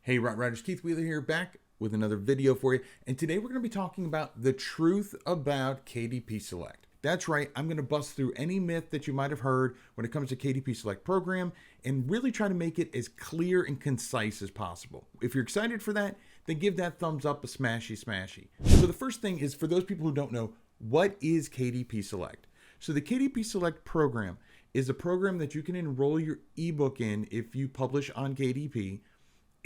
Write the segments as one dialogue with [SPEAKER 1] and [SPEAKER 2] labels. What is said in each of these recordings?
[SPEAKER 1] Hey, Rot Riders, Keith Wheeler here, back with another video for you. And today we're going to be talking about the truth about KDP Select. That's right, I'm going to bust through any myth that you might have heard when it comes to KDP Select program and really try to make it as clear and concise as possible. If you're excited for that, then give that thumbs up a smashy. So the first thing is, for those people who don't know, what is KDP Select? So the KDP Select program is a program that you can enroll your ebook in if you publish on KDP,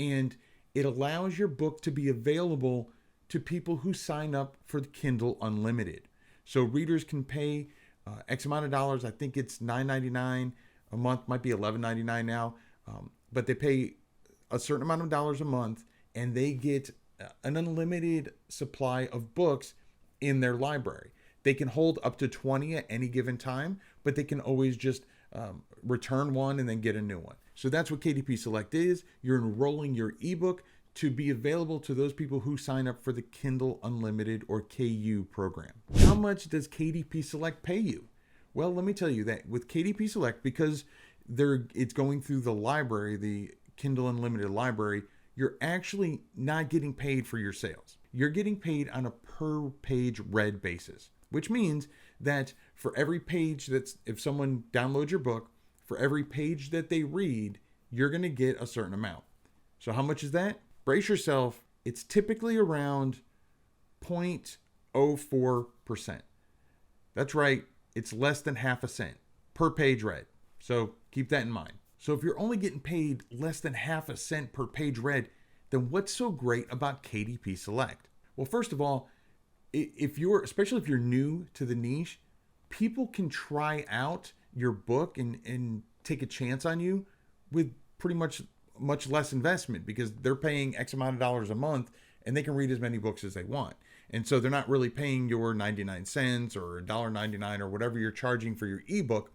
[SPEAKER 1] and it allows your book to be available to people who sign up for the Kindle Unlimited. So readers can pay X amount of dollars. I think it's $9.99 a month, might be $11.99 now, but they pay a certain amount of dollars a month, and they get an unlimited supply of books in their library. They can hold up to 20 at any given time, but they can always just return one and then get a new one. So that's what KDP Select is. You're enrolling your ebook to be available to those people who sign up for the Kindle Unlimited or KU program. How much does KDP Select pay you? Well, let me tell you that with KDP Select, because it's going through the library, the Kindle Unlimited library, you're actually not getting paid for your sales. You're getting paid on a per page read basis, which means that for every page if someone downloads your book, for every page that they read, you're going to get a certain amount. So how much is that? Brace yourself. It's typically around 0.04%. That's right. It's less than half a cent per page read. So keep that in mind. So if you're only getting paid less than half a cent per page read, then what's so great about KDP Select? Well, first of all, especially if you're new to the niche, people can try out your book and take a chance on you with pretty much less investment, because they're paying X amount of dollars a month and they can read as many books as they want. And so they're not really paying your 99 cents or $1.99 or whatever you're charging for your ebook.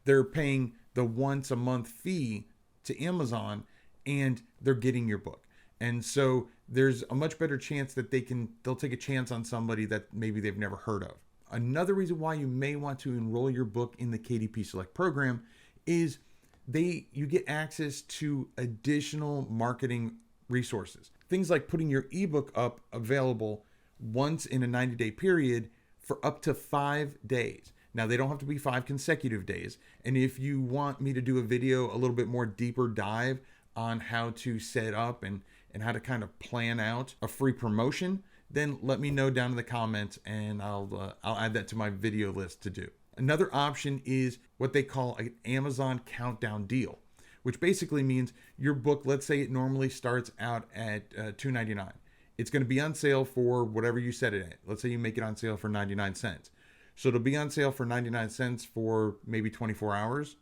[SPEAKER 1] They're paying the once a month fee to Amazon, and they're getting your book. And so there's a much better chance that they'll take a chance on somebody that maybe they've never heard of. Another reason why you may want to enroll your book in the KDP Select program is you get access to additional marketing resources. Things like putting your ebook up available once in a 90-day period for up to 5 days. Now, they don't have to be 5 consecutive days. And if you want me to do a video, a little bit more deeper dive on how to set up and how to kind of plan out a free promotion, then let me know down in the comments, and I'll add that to my video list to do. Another option is what they call an Amazon countdown deal, which basically means your book, let's say it normally starts out at $2.99. It's going to be on sale for whatever you set it at. Let's say you make it on sale for 99 cents. So it'll be on sale for 99 cents for maybe 24 hours,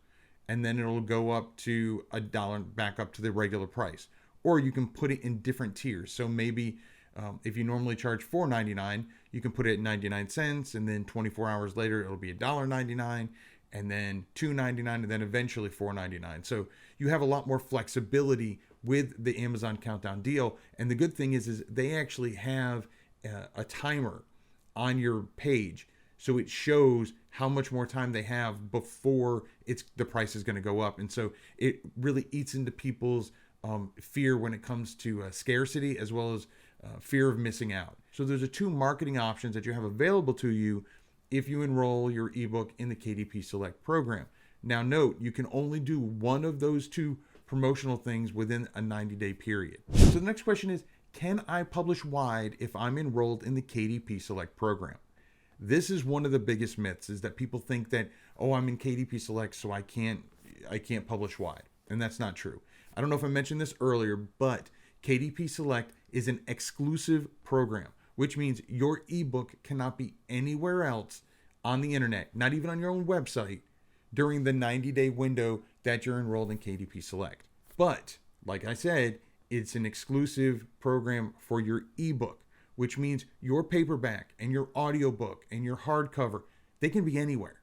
[SPEAKER 1] and then it'll go up to $1 back up to the regular price. Or you can put it in different tiers. So maybe if you normally charge $4.99, you can put it at 99 cents, and then 24 hours later, it'll be $1.99, and then $2.99, and then eventually $4.99. So you have a lot more flexibility with the Amazon countdown deal. And the good thing is they actually have a timer on your page. So it shows how much more time they have before the price is going to go up. And so it really eats into people's fear when it comes to scarcity, as well as fear of missing out. So there's the 2 marketing options that you have available to you if you enroll your ebook in the KDP Select program. Now note, you can only do one of those 2 promotional things within a 90-day period. So the next question is, can I publish wide if I'm enrolled in the KDP Select program? This is one of the biggest myths, is that people think that, oh, I'm in KDP Select, so I can't publish wide. And that's not true. I don't know if I mentioned this earlier, but KDP Select is an exclusive program, which means your ebook cannot be anywhere else on the internet, not even on your own website, during the 90-day window that you're enrolled in KDP Select. But like I said, it's an exclusive program for your ebook, which means your paperback and your audiobook and your hardcover, they can be anywhere.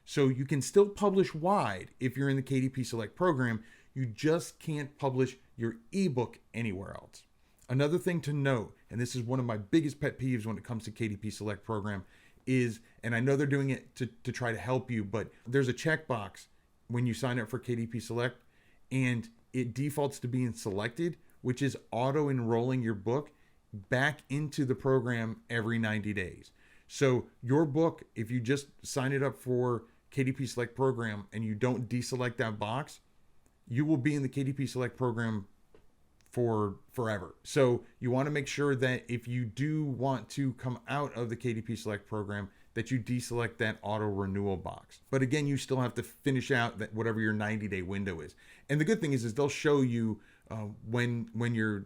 [SPEAKER 1] So you can still publish wide if you're in the KDP Select program. You just can't publish your ebook anywhere else. Another thing to note, and this is one of my biggest pet peeves when it comes to KDP Select program, is, and I know they're doing it to try to help you, but there's a checkbox when you sign up for KDP Select, and it defaults to being selected which is auto enrolling your book back into the program every 90 days. So your book, if you just sign it up for KDP Select program and you don't deselect that box, you will be in the KDP Select program for forever. So you want to make sure that if you do want to come out of the KDP Select program, that you deselect that auto renewal box. But again, you still have to finish out that whatever your 90-day window is. And the good thing is they'll show you when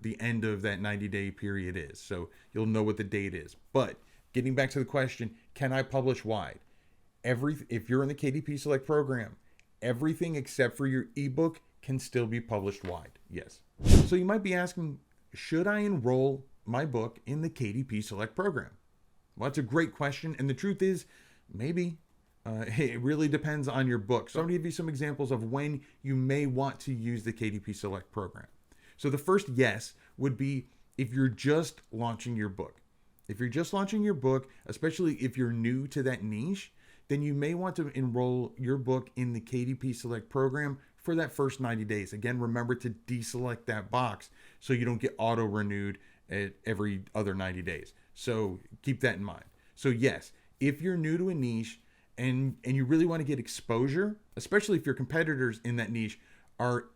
[SPEAKER 1] the end of that 90-day period is. So you'll know what the date is. But getting back to the question, can I publish wide? If you're in the KDP Select program, everything except for your ebook can still be published wide. Yes. So you might be asking, should I enroll my book in the KDP Select program? Well, that's a great question. And the truth is, maybe. It really depends on your book. So I'm going to give you some examples of when you may want to use the KDP Select program. So the first yes would be if you're just launching your book. If you're just launching your book, especially if you're new to that niche, then you may want to enroll your book in the KDP Select program for that first 90 days. Again, remember to deselect that box so you don't get auto renewed at every other 90 days. So keep that in mind. So yes, if you're new to a niche and you really want to get exposure, especially if your competitors in that niche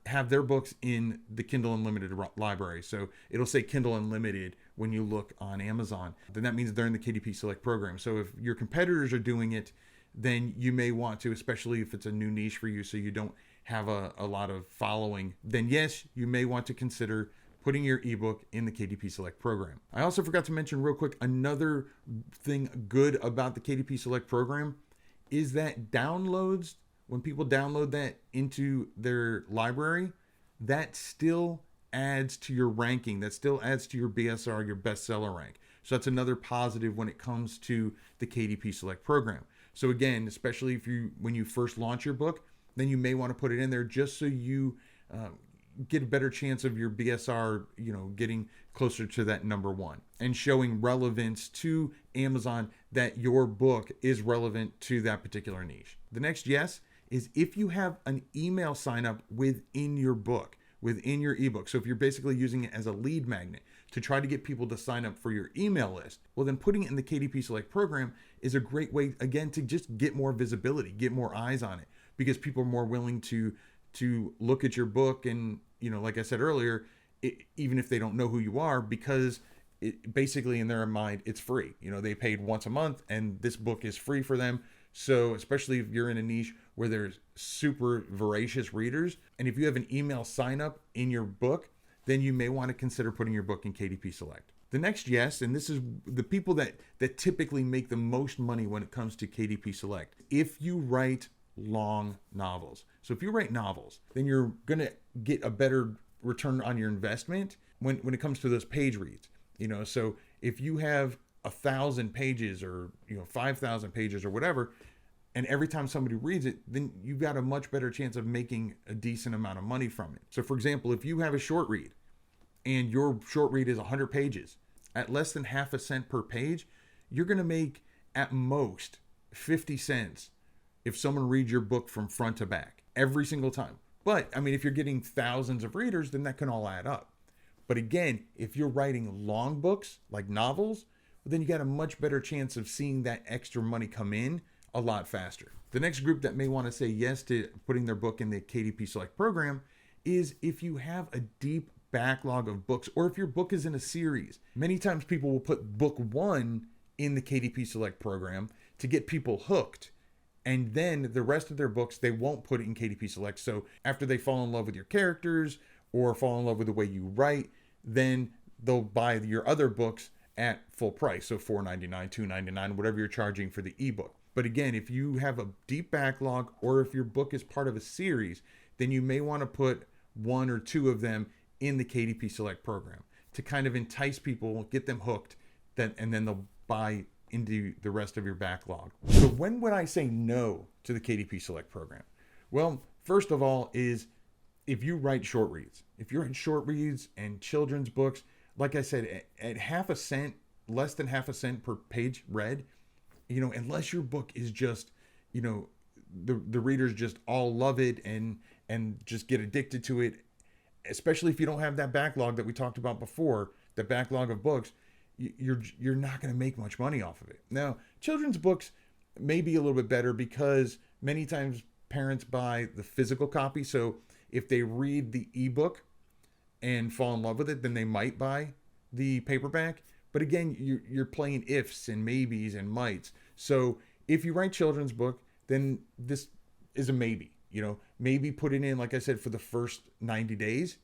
[SPEAKER 1] have their books in the Kindle Unlimited library. So it'll say Kindle Unlimited when you look on Amazon. Then that means they're in the KDP Select program. So if your competitors are doing it, then you may want to, especially if it's a new niche for you, so you don't have a lot of following, then yes, you may want to consider putting your ebook in the KDP Select program. I also forgot to mention real quick, another thing good about the KDP Select program is that downloads, when people download that into their library, that still adds to your ranking. That still adds to your BSR, your bestseller rank. So that's another positive when it comes to the KDP Select program. So again, especially when you first launch your book, then you may want to put it in there just so you get a better chance of your BSR, getting closer to that number one and showing relevance to Amazon that your book is relevant to that particular niche. The next yes is if you have an email sign up within your book, within your ebook. So if you're basically using it as a lead magnet to try to get people to sign up for your email list, well, then putting it in the KDP Select program is a great way, again, to just get more visibility, get more eyes on it, because people are more willing to look at your book. And, like I said earlier, even if they don't know who you are, because basically in their mind, it's free. They paid once a month and this book is free for them. So especially if you're in a niche where there's super voracious readers, and if you have an email sign up in your book, then you may want to consider putting your book in KDP Select. The next yes, and this is the people that typically make the most money when it comes to KDP Select. If you write long novels. So if you write novels, then you're going to get a better return on your investment when it comes to those page reads. So if you have 1,000 pages or 5,000 pages or whatever, and every time somebody reads it, then you've got a much better chance of making a decent amount of money from it. So for example, if you have a short read and your short read is 100 pages at less than half a cent per page, you're going to make at most 50 cents if someone reads your book from front to back every single time. But if you're getting thousands of readers, then that can all add up. But again, if you're writing long books like novels, then you got a much better chance of seeing that extra money come in a lot faster. The next group that may want to say yes to putting their book in the KDP Select program is if you have a deep backlog of books, or if your book is in a series. Many times people will put book one in the KDP Select program to get people hooked. And then the rest of their books, they won't put it in KDP Select. So after they fall in love with your characters or fall in love with the way you write, then they'll buy your other books at full price. So $4.99, $2.99, whatever you're charging for the ebook. But again, if you have a deep backlog or if your book is part of a series, then you may want to put one or two of them in the KDP Select program to kind of entice people, get them hooked, and then they'll buy into the rest of your backlog. So when would I say no to the KDP Select program? Well, first of all is if you write short reads. If you're in short reads and children's books, like I said, at half a cent, less than half a cent per page read, unless your book is just, the readers just all love it and just get addicted to it, especially if you don't have that backlog that we talked about before, the backlog of books, you're not going to make much money off of it. Now, children's books may be a little bit better because many times parents buy the physical copy. So if they read the ebook and fall in love with it, then they might buy the paperback. But again, you're playing ifs and maybes and mights. So if you write children's book, then this is a maybe. Maybe put it in, like I said, for the first 90 days,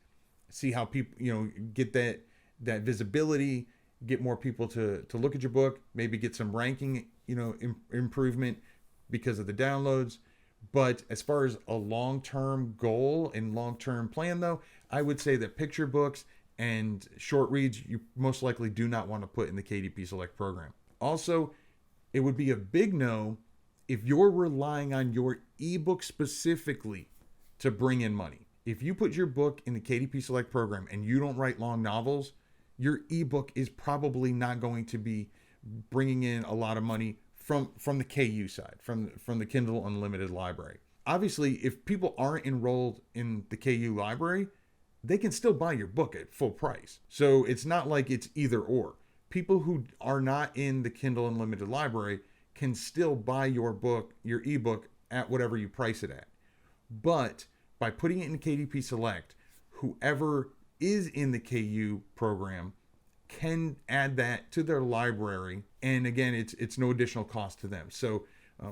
[SPEAKER 1] see how people, get that visibility, get more people to look at your book, maybe get some ranking, improvement because of the downloads. But as far as a long-term goal and long-term plan, though, I would say that picture books and short reads, you most likely do not want to put in the KDP Select program. Also, it would be a big no if you're relying on your ebook specifically to bring in money. If you put your book in the KDP Select program and you don't write long novels, your ebook is probably not going to be bringing in a lot of money from the KU side, from the Kindle Unlimited library. Obviously, if people aren't enrolled in the KU library, they can still buy your book at full price. So it's not like it's either or. People who are not in the Kindle Unlimited library can still buy your book, your ebook, at whatever you price it at. But by putting it in KDP Select, whoever is in the KU program can add that to their library. And again, it's no additional cost to them. So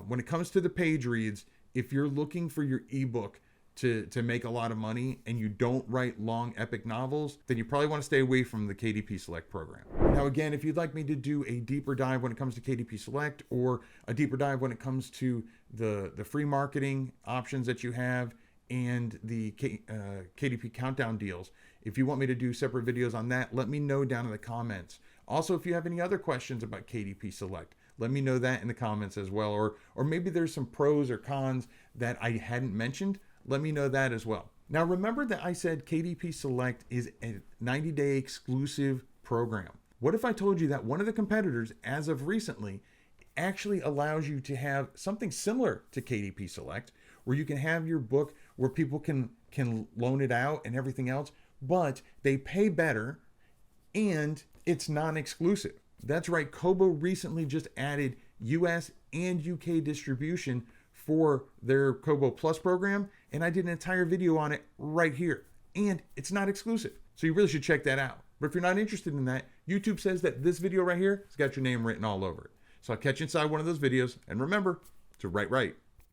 [SPEAKER 1] when it comes to the page reads, if you're looking for your ebook to make a lot of money and you don't write long epic novels, then you probably want to stay away from the KDP Select program. Now, again, if you'd like me to do a deeper dive when it comes to KDP Select, or a deeper dive when it comes to the free marketing options that you have and the KDP countdown deals, if you want me to do separate videos on that, let me know down in the comments. Also, if you have any other questions about KDP Select, let me know that in the comments as well. Or maybe there's some pros or cons that I hadn't mentioned. Let me know that as well. Now, remember that I said KDP Select is a 90-day exclusive program. What if I told you that one of the competitors, as of recently, actually allows you to have something similar to KDP Select, where you can have your book where people can loan it out and everything else, but they pay better and it's non-exclusive. That's right, Kobo recently just added US and UK distribution for their Kobo Plus program, and I did an entire video on it right here. And it's not exclusive, so you really should check that out. But if you're not interested in that, YouTube says that this video right here has got your name written all over it. So I'll catch you inside one of those videos, and remember to write right.